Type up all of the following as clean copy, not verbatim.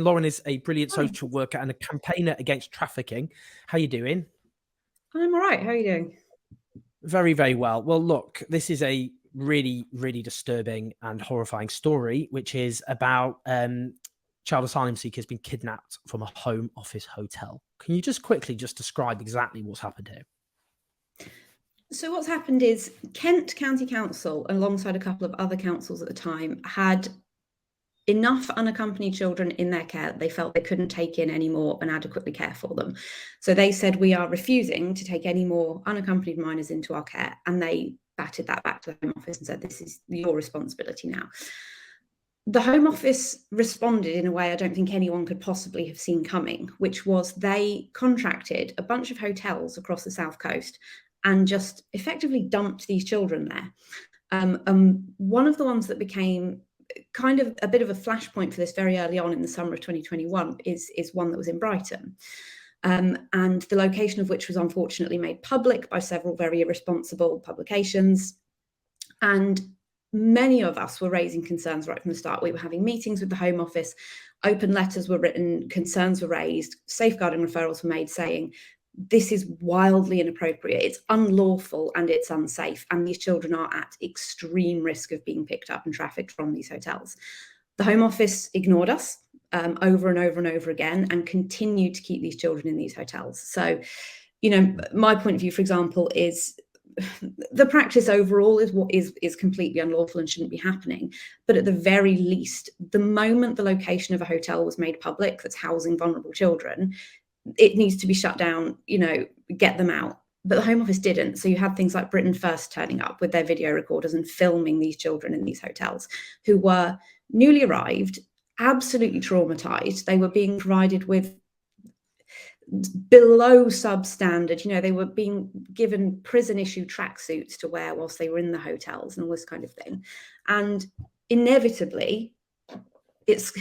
Lauren is a brilliant Hi. social worker and a campaigner against trafficking. How are you doing? I'm all right. How are you doing? Very, very well. Well, look, this is a really, really disturbing and horrifying story, which is about child asylum seekers being kidnapped from a Home Office hotel. Can you just quickly just describe exactly what's happened here? So what's happened is Kent County Council, alongside a couple of other councils at the time, had enough unaccompanied children in their care that they felt they couldn't take in any more and adequately care for them. So they said, we are refusing to take any more unaccompanied minors into our care. And they batted that back to the Home Office and said, this is your responsibility now. The Home Office responded in a way I don't think anyone could possibly have seen coming, which was they contracted a bunch of hotels across the South Coast and just effectively dumped these children there. One of the ones that became kind of a bit of a flashpoint for this very early on in the summer of 2021 is one that was in Brighton. And the location of which was unfortunately made public by several very irresponsible publications. And many of us were raising concerns right from the start. We were having meetings with the Home Office, open letters were written, concerns were raised, safeguarding referrals were made saying, this is wildly inappropriate, it's unlawful and it's unsafe, and these children are at extreme risk of being picked up and trafficked from these hotels. The Home Office ignored us over and over and over again and continued to keep these children in these hotels. So, you know, my point of view, for example, is the practice overall is what is completely unlawful and shouldn't be happening. But at the very least, the moment the location of a hotel was made public that's housing vulnerable children, it needs to be shut down, you know, get them out. But the Home Office didn't. So you had things like Britain First turning up with their video recorders and filming these children in these hotels who were newly arrived, absolutely traumatized. They were being provided with below substandard, you know, they were being given prison issue tracksuits to wear whilst they were in the hotels and all this kind of thing. And inevitably, it's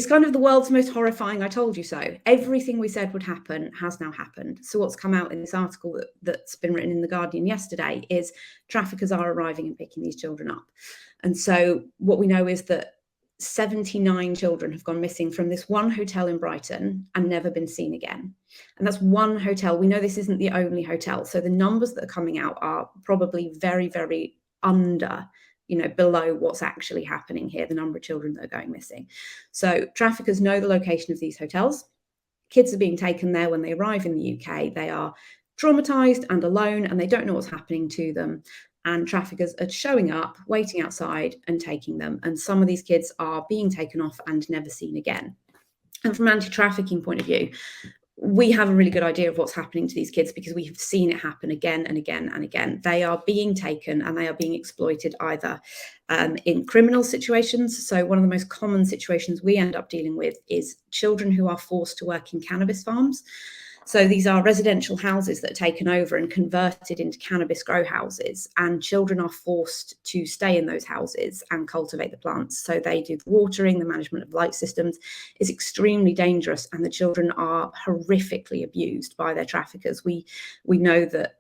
kind of the world's most horrifying I told you so. Everything we said would happen has now happened. So what's come out in this article that's been written in The Guardian yesterday is traffickers are arriving and picking these children up. And so what we know is that 79 children have gone missing from this one hotel in Brighton and never been seen again. And that's one hotel. We know this isn't the only hotel. So the numbers that are coming out are probably very, very under, you know, below what's actually happening here, the number of children that are going missing. So traffickers know the location of these hotels. Kids are being taken there when they arrive in the UK. They are traumatized and alone and they don't know what's happening to them. And traffickers are showing up, waiting outside and taking them. And some of these kids are being taken off and never seen again. And from an anti-trafficking point of view, we have a really good idea of what's happening to these kids because we have seen it happen again and again and again. They are being taken and they are being exploited either in criminal situations. So one of the most common situations we end up dealing with is children who are forced to work in cannabis farms. So these are residential houses that are taken over and converted into cannabis grow houses, and children are forced to stay in those houses and cultivate the plants. So they do the watering, the management of light systems. Is extremely dangerous, and the children are horrifically abused by their traffickers. We know that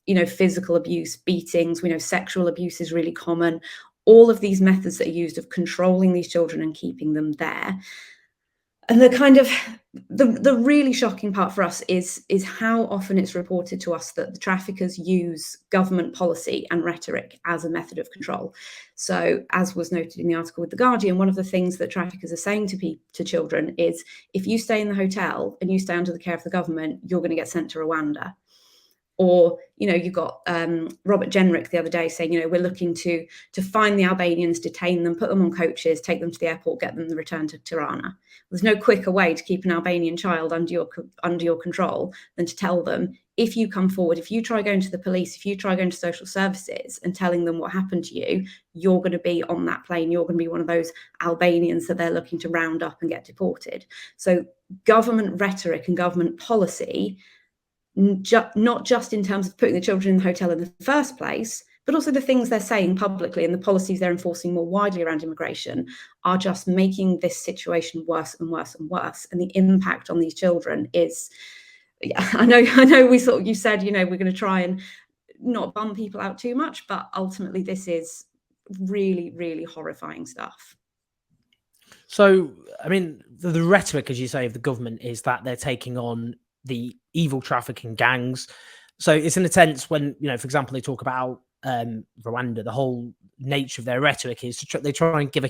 you know, physical abuse, beatings. We know sexual abuse is really common. All of these methods that are used of controlling these children and keeping them there. And the kind of the really shocking part for us is how often it's reported to us that the traffickers use government policy and rhetoric as a method of control. So, as was noted in the article with The Guardian, one of the things that traffickers are saying to children is, if you stay in the hotel and you stay under the care of the government, you're going to get sent to Rwanda. Or, you know, you got Robert Jenrick the other day saying, you know, we're looking to find the Albanians, detain them, put them on coaches, take them to the airport, get them returned to Tirana. There's no quicker way to keep an Albanian child under your control than to tell them, if you come forward, if you try going to the police, if you try going to social services and telling them what happened to you, you're going to be on that plane. You're going to be one of those Albanians that they're looking to round up and get deported. So government rhetoric and government policy, not just in terms of putting the children in the hotel in the first place, but also the things they're saying publicly and the policies they're enforcing more widely around immigration are just making this situation worse and worse and worse. And the impact on these children is, I know you said, you know, we're going to try and not bum people out too much, but ultimately this is really, really horrifying stuff. So, I mean, the rhetoric, as you say, of the government is that they're taking on the evil trafficking gangs. So it's in a sense when, for example, they talk about Rwanda, the whole nature of their rhetoric is they try and give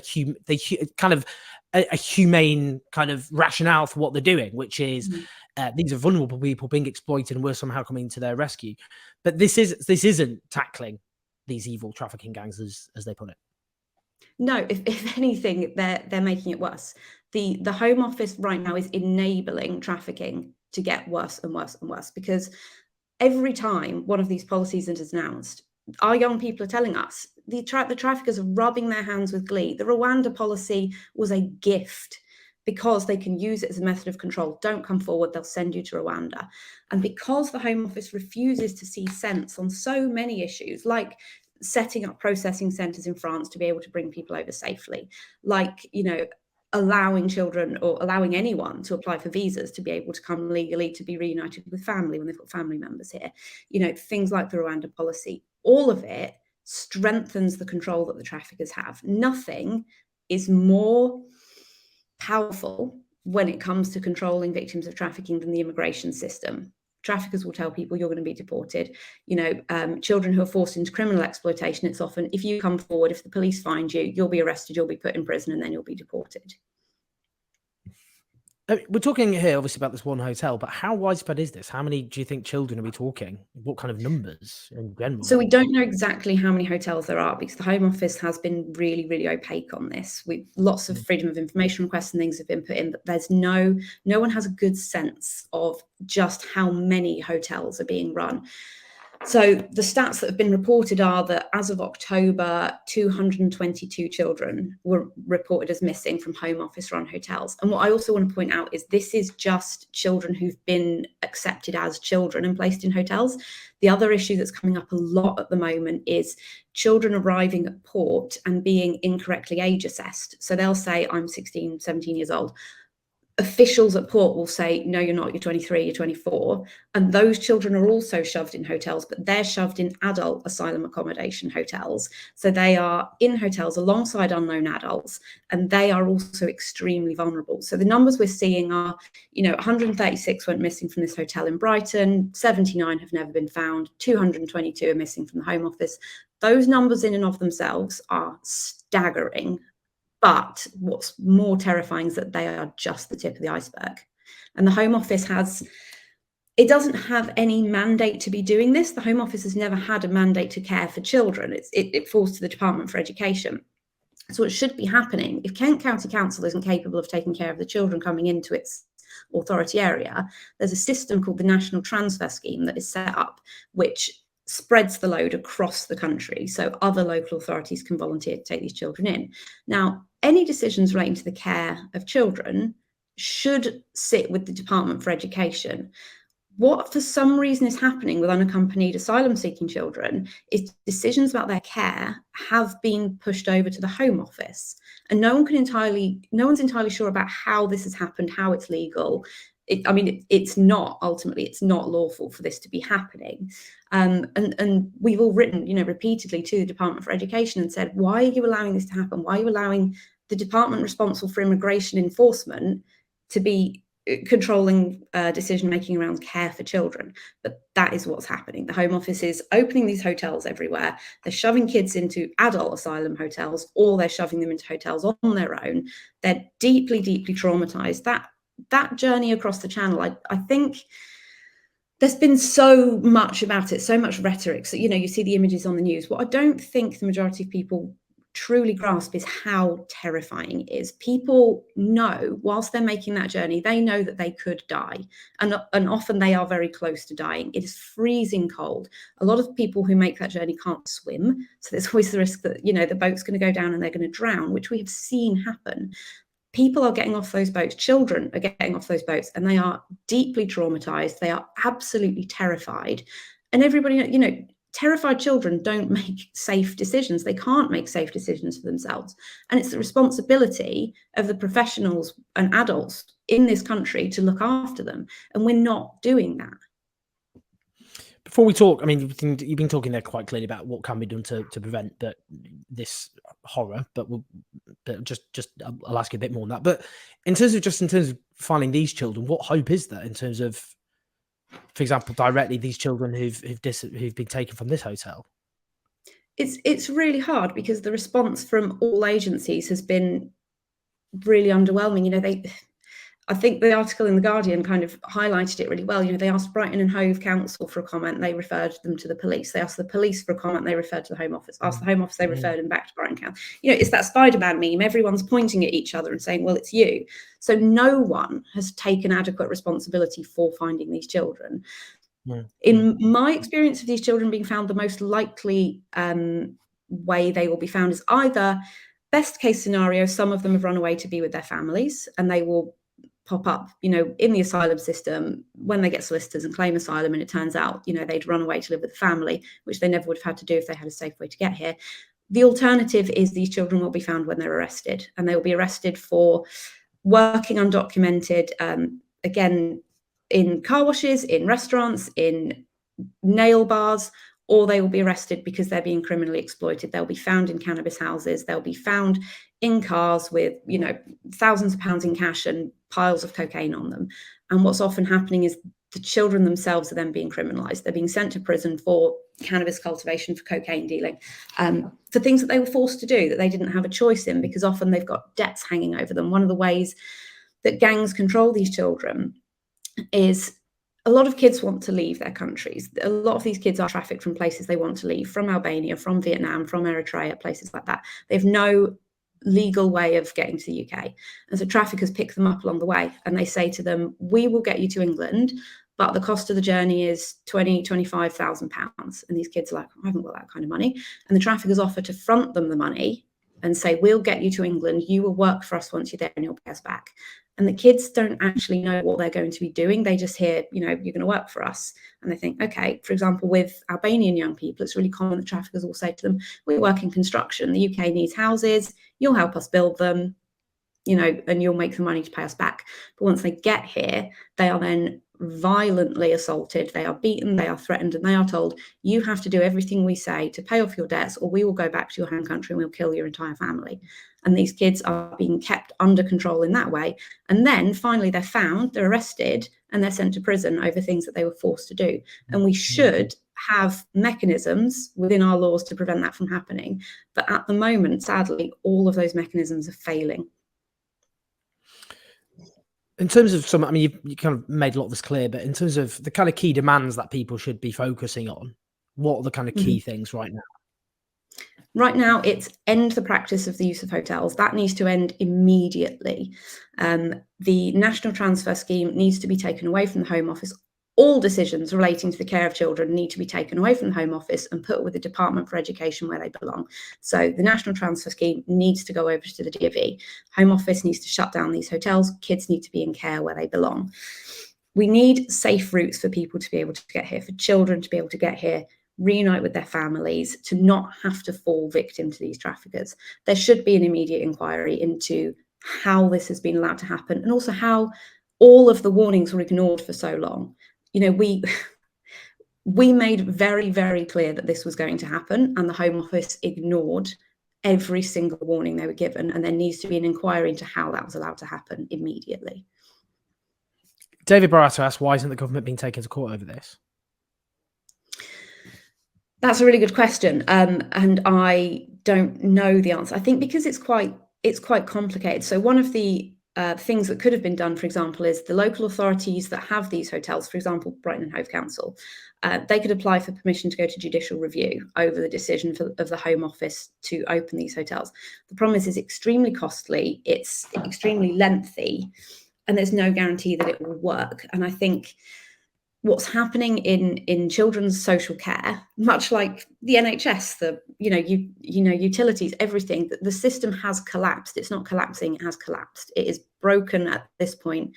kind of a humane kind of rationale for what they're doing, which is these are vulnerable people being exploited and we're somehow coming to their rescue. But this isn't tackling these evil trafficking gangs as they put it. No, if anything, they're making it worse. The Home Office right now is enabling trafficking to get worse and worse and worse, because every time one of these policies is announced, our young people are telling us the traffickers are rubbing their hands with glee. The Rwanda policy was a gift because they can use it as a method of control. Don't come forward, they'll send you to Rwanda. And because the Home Office refuses to see sense on so many issues, like setting up processing centres in France to be able to bring people over safely, like, allowing children or allowing anyone to apply for visas to be able to come legally to be reunited with family when they've got family members here, things like the Rwanda policy, all of it strengthens the control that the traffickers have. Nothing is more powerful when it comes to controlling victims of trafficking than the immigration system. Traffickers will tell people you're going to be deported. Children who are forced into criminal exploitation, it's often, if you come forward, if the police find you, you'll be arrested, you'll be put in prison, and then you'll be deported. We're talking here obviously about this one hotel, but how widespread is this? How many do you think children are we talking? What kind of numbers in general? So we don't know exactly how many hotels there are because the Home Office has been really, really opaque on this. Lots of freedom of information requests and things have been put in, but there's no one has a good sense of just how many hotels are being run. So the stats that have been reported are that as of October, 222 children were reported as missing from Home Office run hotels. And what I also want to point out is this is just children who've been accepted as children and placed in hotels. The other issue that's coming up a lot at the moment is children arriving at port and being incorrectly age assessed. So they'll say, I'm 16, 17 years old. Officials at port will say, no, you're not, you're 23, you're 24. And those children are also shoved in hotels, but they're shoved in adult asylum accommodation hotels. So they are in hotels alongside unknown adults, and they are also extremely vulnerable. So the numbers we're seeing are, 136 went missing from this hotel in Brighton, 79 have never been found, 222 are missing from the Home Office. Those numbers in and of themselves are staggering. But what's more terrifying is that they are just the tip of the iceberg. And the Home Office doesn't have any mandate to be doing this. The Home Office has never had a mandate to care for children. It falls to the Department for Education. So what should be happening, if Kent County Council isn't capable of taking care of the children coming into its authority area, there's a system called the National Transfer Scheme that is set up, which spreads the load across the country so other local authorities can volunteer to take these children in. Now, any decisions relating to the care of children should sit with the Department for Education. What for some reason is happening with unaccompanied asylum-seeking children is decisions about their care have been pushed over to the Home Office, and no one's entirely sure about how this has happened, how it's legal. It's not lawful for this to be happening. And we've all written, repeatedly to the Department for Education and said, why are you allowing this to happen? Why are you allowing the department responsible for immigration enforcement to be controlling decision-making around care for children? But that is what's happening. The Home Office is opening these hotels everywhere. They're shoving kids into adult asylum hotels, or they're shoving them into hotels on their own. They're deeply, deeply traumatized. That journey across the channel, I think there's been so much about it, so much rhetoric. So, you see the images on the news. What I don't think the majority of people truly grasp is how terrifying it is. People know, whilst they're making that journey, they know that they could die. And often they are very close to dying. It is freezing cold. A lot of people who make that journey can't swim. So there's always the risk that, the boat's going to go down and they're going to drown, which we have seen happen. People are getting off those boats, children are getting off those boats, and they are deeply traumatized. They are absolutely terrified. And everybody, terrified children don't make safe decisions. They can't make safe decisions for themselves. And it's the responsibility of the professionals and adults in this country to look after them. And we're not doing that. Before we talk, I mean, you've been talking there quite clearly about what can be done to prevent this horror, but I'll ask you a bit more on that. But in terms of finding these children, what hope is there in terms of, for example, directly these children who've been taken from this hotel? It's really hard because the response from all agencies has been really underwhelming. I think the article in The Guardian kind of highlighted it really well. They asked Brighton and Hove Council for a comment, they referred them to the police. They asked the police for a comment, they referred to the Home Office. Asked the Home Office, they referred them back to Brighton Council. It's that Spider-Man meme. Everyone's pointing at each other and saying, well, it's you. So no one has taken adequate responsibility for finding these children. In my experience of these children being found, the most likely way they will be found is either, best case scenario, some of them have run away to be with their families and they will pop up, in the asylum system when they get solicitors and claim asylum, and it turns out, they'd run away to live with the family, which they never would have had to do if they had a safe way to get here. The alternative is these children will be found when they're arrested, and they will be arrested for working undocumented, again, in car washes, in restaurants, in nail bars, or they will be arrested because they're being criminally exploited. They'll be found in cannabis houses. They'll be found in cars with, thousands of pounds in cash and piles of cocaine on them. And what's often happening is the children themselves are then being criminalized. They're being sent to prison for cannabis cultivation, for cocaine dealing, for things that they were forced to do, that they didn't have a choice in, because often they've got debts hanging over them. One of the ways that gangs control these children is a lot of kids want to leave their countries. A lot of these kids are trafficked from places they want to leave, from Albania, from Vietnam, from Eritrea, places like that. They have no legal way of getting to the UK. And so traffickers pick them up along the way and they say to them, we will get you to England, but the cost of the journey is £25,000. And these kids are like, I haven't got that kind of money. And the traffickers offer to front them the money and say, we'll get you to England. You will work for us once you're there and you'll pay us back. And the kids don't actually know what they're going to be doing. They just hear, you're going to work for us. And they think, okay, for example, with Albanian young people, it's really common that traffickers will say to them, we work in construction. The UK needs houses. You'll help us build them, and you'll make the money to pay us back. But once they get here, they are then violently assaulted. They are beaten, they are threatened, and they are told, you have to do everything we say to pay off your debts, or we will go back to your home country and we'll kill your entire family. And these kids are being kept under control in that way. And then finally they're found, they're arrested, and they're sent to prison over things that they were forced to do. And we should have mechanisms within our laws to prevent that from happening. But at the moment, sadly, all of those mechanisms are failing. In terms of you kind of made a lot of this clear, but in terms of the kind of key demands that people should be focusing on, what are the kind of key things right now? Right now, it's end the practice of the use of hotels. That needs to end immediately. The National Transfer Scheme needs to be taken away from the Home Office. All decisions relating to the care of children need to be taken away from the Home Office and put with the Department for Education where they belong. So the National Transfer Scheme needs to go over to the DfE. Home Office needs to shut down these hotels. Kids need to be in care where they belong. We need safe routes for people to be able to get here, for children to be able to get here, reunite with their families, to not have to fall victim to these traffickers. There should be an immediate inquiry into how this has been allowed to happen, and also how all of the warnings were ignored for so long. We made very, very clear that this was going to happen, and the Home Office ignored every single warning they were given, and there needs to be an inquiry into how that was allowed to happen immediately. David Barato asked, why isn't the government being taken to court over this? That's a really good question, and I don't know the answer. I think because it's quite complicated. So one of the things that could have been done, for example, is the local authorities that have these hotels, for example, Brighton and Hove Council, they could apply for permission to go to judicial review over the decision of the Home Office to open these hotels. The problem is it's extremely costly, it's extremely lengthy, and there's no guarantee that it will work. And I think what's happening in children's social care, much like the NHS, the utilities, everything, the system has collapsed. It's not collapsing, it has collapsed. It is broken at this point,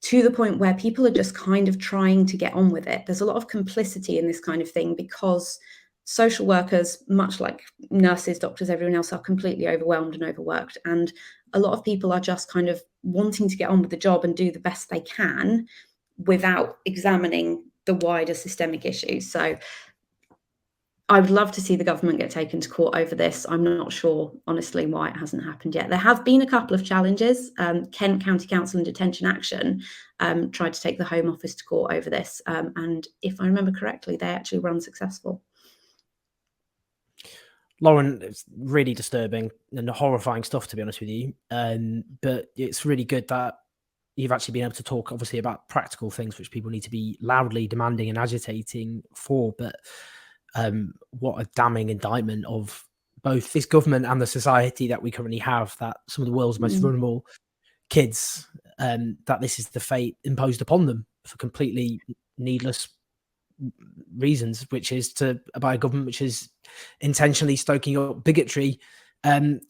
to the point where people are just kind of trying to get on with it. There's a lot of complicity in this kind of thing because social workers, much like nurses, doctors, everyone else, are completely overwhelmed and overworked. And a lot of people are just kind of wanting to get on with the job and do the best they can without examining the wider systemic issues. So I would love to see the government get taken to court over this. I'm not sure, honestly, why it hasn't happened yet. There have been a couple of challenges. Kent County Council and Detention Action tried to take the Home Office to court over this. And if I remember correctly, they actually were unsuccessful. Lauren, it's really disturbing and horrifying stuff, to be honest with you. But it's really good that you've actually been able to talk, obviously, about practical things which people need to be loudly demanding and agitating for. But what a damning indictment of both this government and the society that we currently have, that some of the world's most vulnerable kids, that this is the fate imposed upon them for completely needless reasons, which is by a government which is intentionally stoking up bigotry, and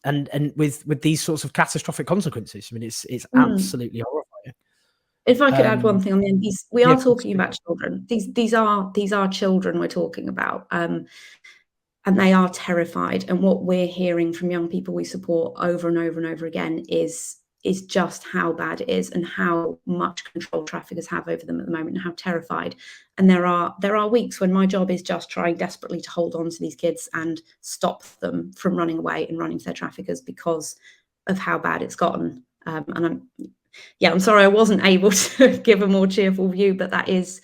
with these sorts of catastrophic consequences. I mean, it's absolutely horrifying. If I could add one thing on the end, we are talking course. about children. These are children we're talking about, and they are terrified. And what we're hearing from young people we support over and over and over again is just how bad it is and how much control traffickers have over them at the moment and how terrified. And there are weeks when my job is just trying desperately to hold on to these kids and stop them from running away and running to their traffickers because of how bad it's gotten. And I'm sorry I wasn't able to give a more cheerful view, but that is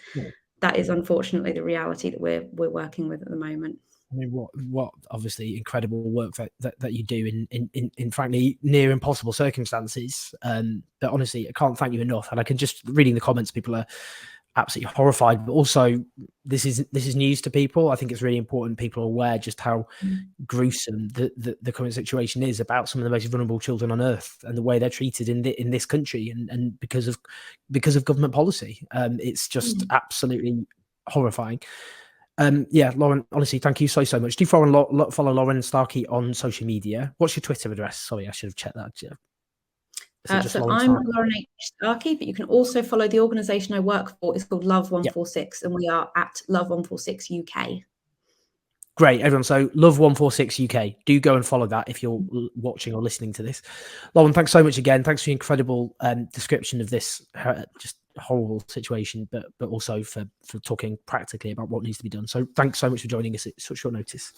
unfortunately the reality that we're working with at the moment. I mean, what obviously incredible work that you do in frankly near impossible circumstances. But honestly, I can't thank you enough. And I can just reading the comments, people are absolutely horrified. But also, this is news to people. I think it's really important people are aware just how gruesome the current situation is about some of the most vulnerable children on earth and the way they're treated in this country, and because of government policy. It's just absolutely horrifying. Lauren, honestly, thank you so much. Do you follow Lauren Starkey on social media? What's your Twitter address? Sorry, I should have checked that. So I'm Lauren Starkey, but you can also follow the organisation I work for. It's called Love 146, and we are at Love 146 UK. Great, everyone. So Love 146 UK. Do go and follow that if you're watching or listening to this. Lauren, thanks so much again. Thanks for your incredible description of this just horrible situation, but also for talking practically about what needs to be done. So thanks so much for joining us at such short notice.